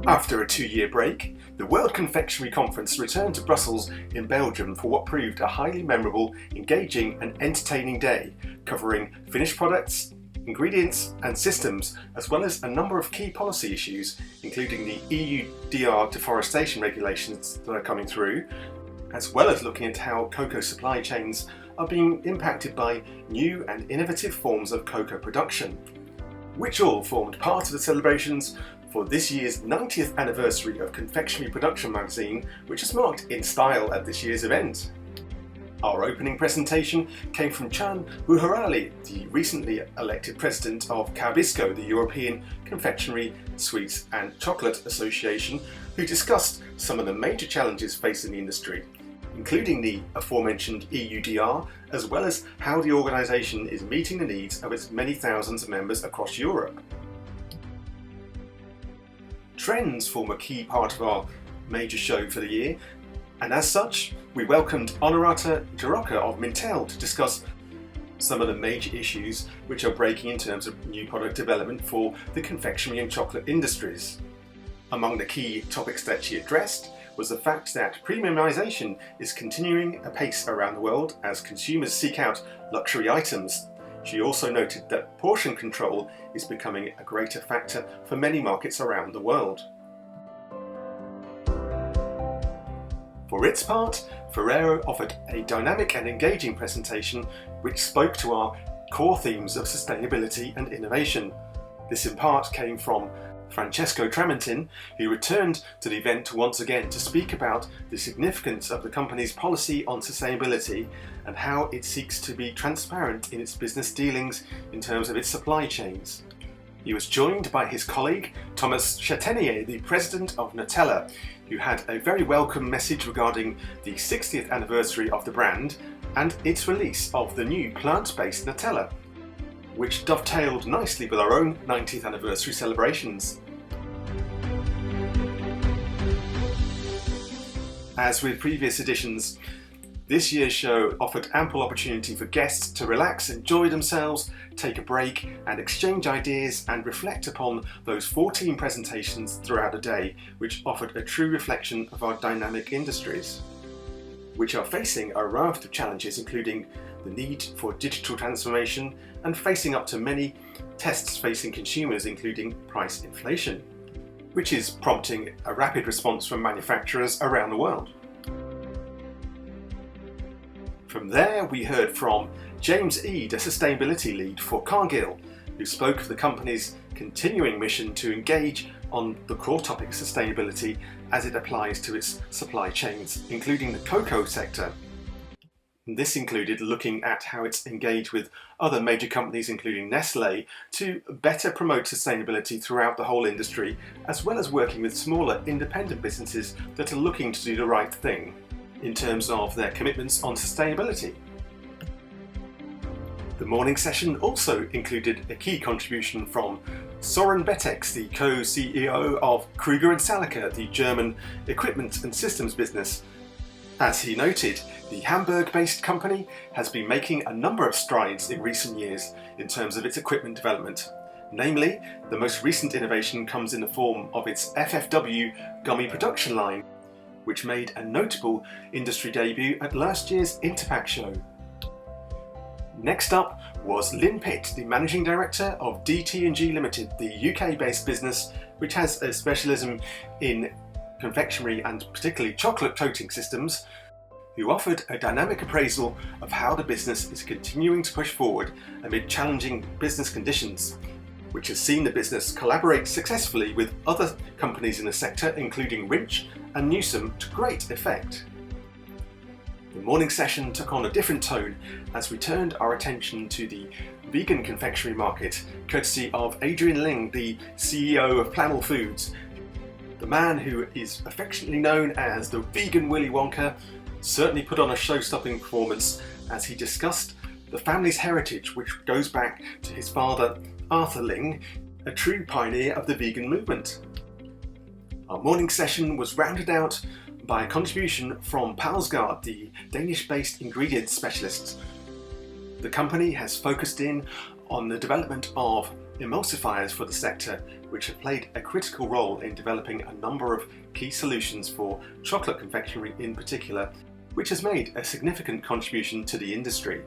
After a 2-year break, the World Confectionery Conference returned to Brussels in Belgium for what proved a highly memorable, engaging and entertaining day, covering finished products, ingredients and systems, as well as a number of key policy issues, including the EUDR deforestation regulations that are coming through, as well as looking at how cocoa supply chains are being impacted by new and innovative forms of cocoa production, which all formed part of the celebrations for this year's 90th anniversary of Confectionery Production magazine, which is marked in style at this year's event. Our opening presentation came from Can Buharali, the recently elected president of Caobisco, the European Confectionery, Sweets and Chocolate Association, who discussed some of the major challenges facing the industry, including the aforementioned EUDR, as well as how the organisation is meeting the needs of its many thousands of members across Europe. Trends form a key part of our major show for the year, and as such, we welcomed Honorata Jaroka of Mintel to discuss some of the major issues which are breaking in terms of new product development for the confectionery and chocolate industries. Among the key topics that she addressed was the fact that premiumisation is continuing apace around the world as consumers seek out luxury items. She also noted that portion control is becoming a greater factor for many markets around the world. For its part, Ferrero offered a dynamic and engaging presentation which spoke to our core themes of sustainability and innovation. This in part came from Francesco Tramontin, who returned to the event once again to speak about the significance of the company's policy on sustainability and how it seeks to be transparent in its business dealings in terms of its supply chains. He was joined by his colleague Thomas Chatenier, the president of Nutella, who had a very welcome message regarding the 60th anniversary of the brand and its release of the new plant-based Nutella, which dovetailed nicely with our own 90th anniversary celebrations. As with previous editions, this year's show offered ample opportunity for guests to relax, enjoy themselves, take a break and exchange ideas and reflect upon those 14 presentations throughout the day, which offered a true reflection of our dynamic industries, which are facing a raft of challenges, including the need for digital transformation and facing up to many tests facing consumers, including price inflation, which is prompting a rapid response from manufacturers around the world. From there, we heard from James Eade, a sustainability lead for Cargill, who spoke of the company's continuing mission to engage on the core topic of sustainability as it applies to its supply chains, including the cocoa sector. This included looking at how it's engaged with other major companies, including Nestlé, to better promote sustainability throughout the whole industry, as well as working with smaller independent businesses that are looking to do the right thing in terms of their commitments on sustainability. The morning session also included a key contribution from Soren Betex, the co-CEO of Kruger Salecker, the German equipment and systems business. As he noted, the Hamburg-based company has been making a number of strides in recent years in terms of its equipment development. Namely, the most recent innovation comes in the form of its FFW gummy production line, which made a notable industry debut at last year's Interpack show. Next up was Lynn Pitt, the Managing Director of DT&G Ltd, the UK-based business which has a specialism in confectionery and particularly chocolate coating systems, who offered a dynamic appraisal of how the business is continuing to push forward amid challenging business conditions, which has seen the business collaborate successfully with other companies in the sector, including Rinch and Newsom, to great effect. The morning session took on a different tone as we turned our attention to the vegan confectionery market, courtesy of Adrian Ling, the CEO of Plamil Foods. The man who is affectionately known as the vegan Willy Wonka certainly put on a show-stopping performance as he discussed the family's heritage, which goes back to his father Arthur Ling, a true pioneer of the vegan movement. Our morning session was rounded out by a contribution from Palsgaard, the Danish-based ingredients specialists. The company has focused in on the development of emulsifiers for the sector, which have played a critical role in developing a number of key solutions for chocolate confectionery in particular, which has made a significant contribution to the industry.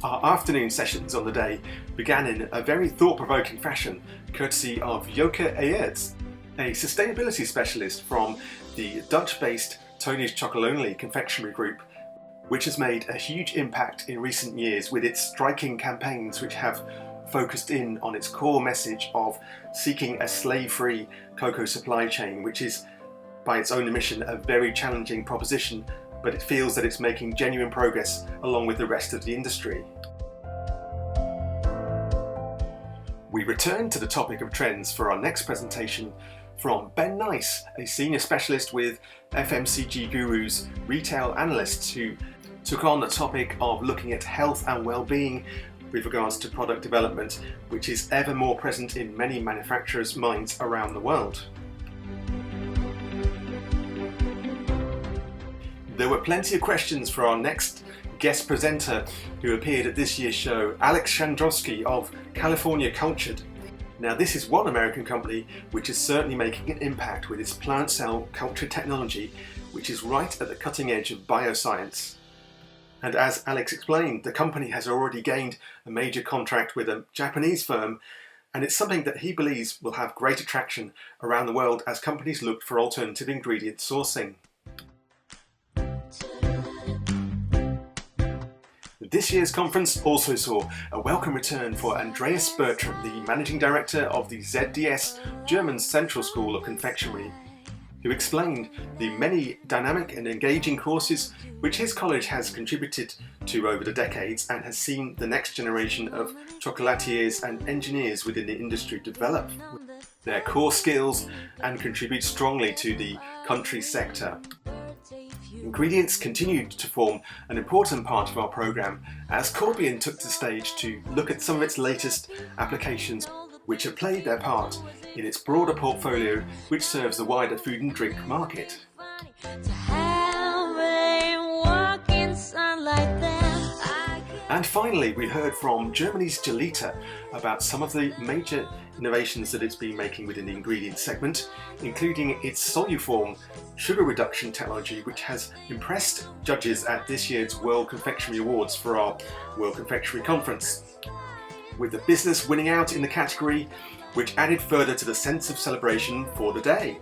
Our afternoon sessions on the day began in a very thought-provoking fashion, courtesy of Joke Aerts, a sustainability specialist from the Dutch-based Tony's Chocolonely confectionery group, which has made a huge impact in recent years with its striking campaigns which have focused in on its core message of seeking a slave-free cocoa supply chain, which is, by its own admission, a very challenging proposition, but it feels that it's making genuine progress along with the rest of the industry. We return to the topic of trends for our next presentation from Ben Nice, a senior specialist with FMCG Gurus retail analysts, who took on the topic of looking at health and well-being with regards to product development, which is ever more present in many manufacturers' minds around the world. There were plenty of questions for our next guest presenter who appeared at this year's show, Alex Chandrowski of California Cultured. Now, this is one American company which is certainly making an impact with its plant cell culture technology, which is right at the cutting edge of bioscience. And as Alex explained, the company has already gained a major contract with a Japanese firm, and it's something that he believes will have great attraction around the world as companies look for alternative ingredient sourcing. This year's conference also saw a welcome return for Andreas Bertram, the Managing Director of the ZDS German Central School of Confectionery, who explained the many dynamic and engaging courses which his college has contributed to over the decades and has seen the next generation of chocolatiers and engineers within the industry develop their core skills and contribute strongly to the country's sector. Ingredients continued to form an important part of our programme as Corbion took the stage to look at some of its latest applications which have played their part in its broader portfolio which serves the wider food and drink market. And finally, we heard from Germany's Gelita about some of the major innovations that it's been making within the ingredient segment, including its Soluform sugar reduction technology, which has impressed judges at this year's World Confectionery Awards for our World Confectionery Conference, with the business winning out in the category, which added further to the sense of celebration for the day.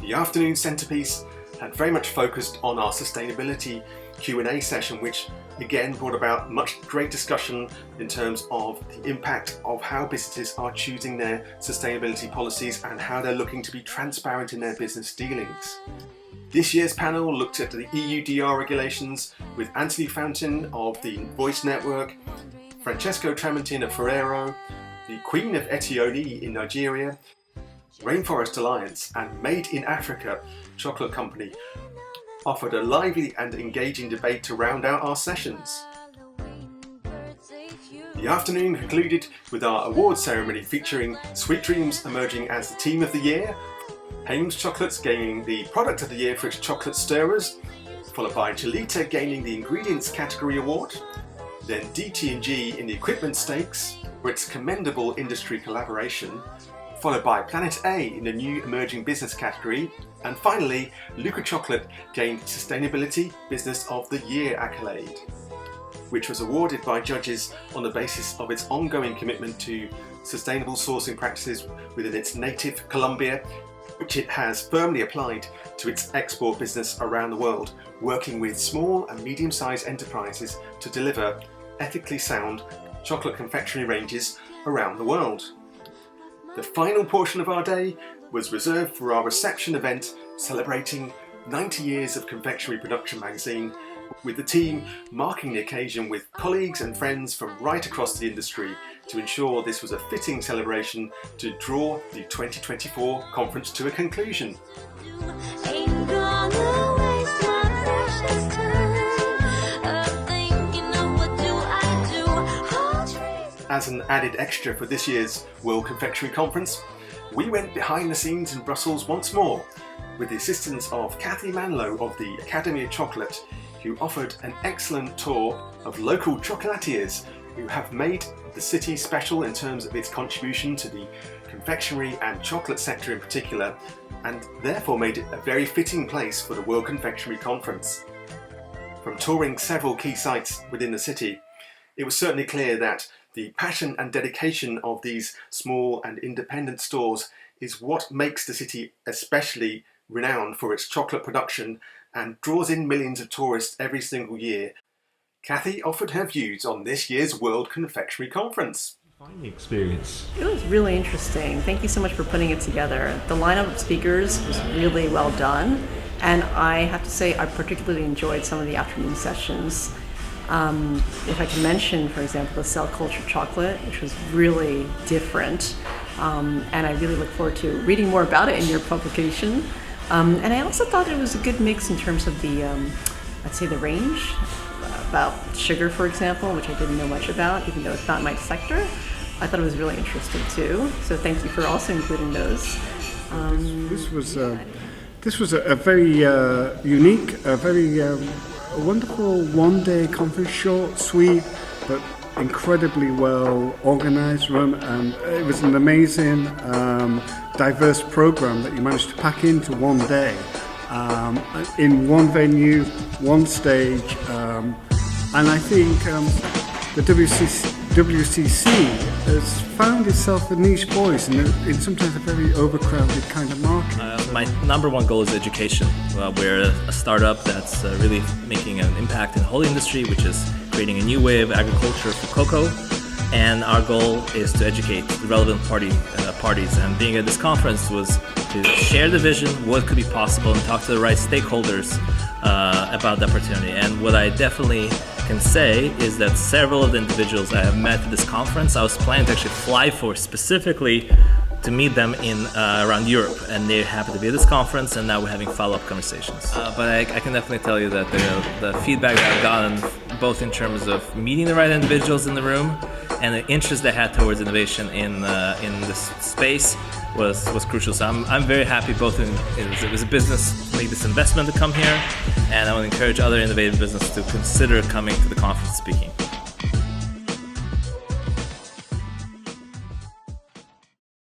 The afternoon centrepiece had very much focused on our sustainability Q&A session, which again brought about much great discussion in terms of the impact of how businesses are choosing their sustainability policies and how they're looking to be transparent in their business dealings. This year's panel looked at the EUDR regulations with Anthony Fountain of the Voice Network, Francesco Tramontin of Ferrero, the Queen of Eti-Oni in Nigeria, Rainforest Alliance and Made in Africa chocolate company offered a lively and engaging debate to round out our sessions. The afternoon concluded with our award ceremony featuring Sweet Dreams emerging as the Team of the Year, Hames Chocolates gaining the Product of the Year for its chocolate stirrers, followed by Gelita gaining the Ingredients category award, then DT&G in the Equipment Stakes for its commendable industry collaboration, followed by Planet A in the New Emerging Business category, and finally, Luca Chocolate gained Sustainability Business of the Year accolade, which was awarded by judges on the basis of its ongoing commitment to sustainable sourcing practices within its native Colombia, which it has firmly applied to its export business around the world, working with small and medium-sized enterprises to deliver ethically sound chocolate confectionery ranges around the world. The final portion of our day was reserved for our reception event celebrating 90 years of Confectionery Production magazine, with the team marking the occasion with colleagues and friends from right across the industry to ensure this was a fitting celebration to draw the 2024 conference to a conclusion. As an added extra for this year's World Confectionery Conference, we went behind the scenes in Brussels once more with the assistance of Cathy Manlow of the Academy of Chocolate, who offered an excellent tour of local chocolatiers who have made the city special in terms of its contribution to the confectionery and chocolate sector in particular, and therefore made it a very fitting place for the World Confectionery Conference. From touring several key sites within the city, it was certainly clear that the passion and dedication of these small and independent stores is what makes the city especially renowned for its chocolate production and draws in millions of tourists every single year. Cathy offered her views on this year's World Confectionery Conference. The experience. It was really interesting. Thank you so much for putting it together. The lineup of speakers was really well done, and I have to say I particularly enjoyed some of the afternoon sessions. If I can mention, for example, the cell culture chocolate, which was really different, and I really look forward to reading more about it in your publication. And I also thought it was a good mix in terms of the, I'd say the range, about sugar, for example, which I didn't know much about, even though it's not my sector. I thought it was really interesting too. So thank you for also including those. This was a very unique, a very wonderful one-day conference, short, sweet, but incredibly well organized, run, and it was an amazing, diverse program that you managed to pack into one day, in one venue, one stage, and I think the WCC has found itself a niche voice in sometimes a very overcrowded kind of market. My number one goal is education. We're a startup that's really making an impact in the whole industry, which is creating a new way of agriculture for cocoa. And our goal is to educate the relevant parties. And being at this conference was to share the vision, what could be possible, and talk to the right stakeholders about the opportunity. And what I definitely can say is that several of the individuals I have met at this conference, I was planning to actually fly for specifically to meet them in around Europe, and they're happy to be at this conference, and now we're having follow-up conversations. But I can definitely tell you that the feedback that I've gotten, both in terms of meeting the right individuals in the room and the interest they had towards innovation in this space was crucial. So I'm very happy. Both it was a business to make this investment to come here, and I would encourage other innovative businesses to consider coming to the conference speaking.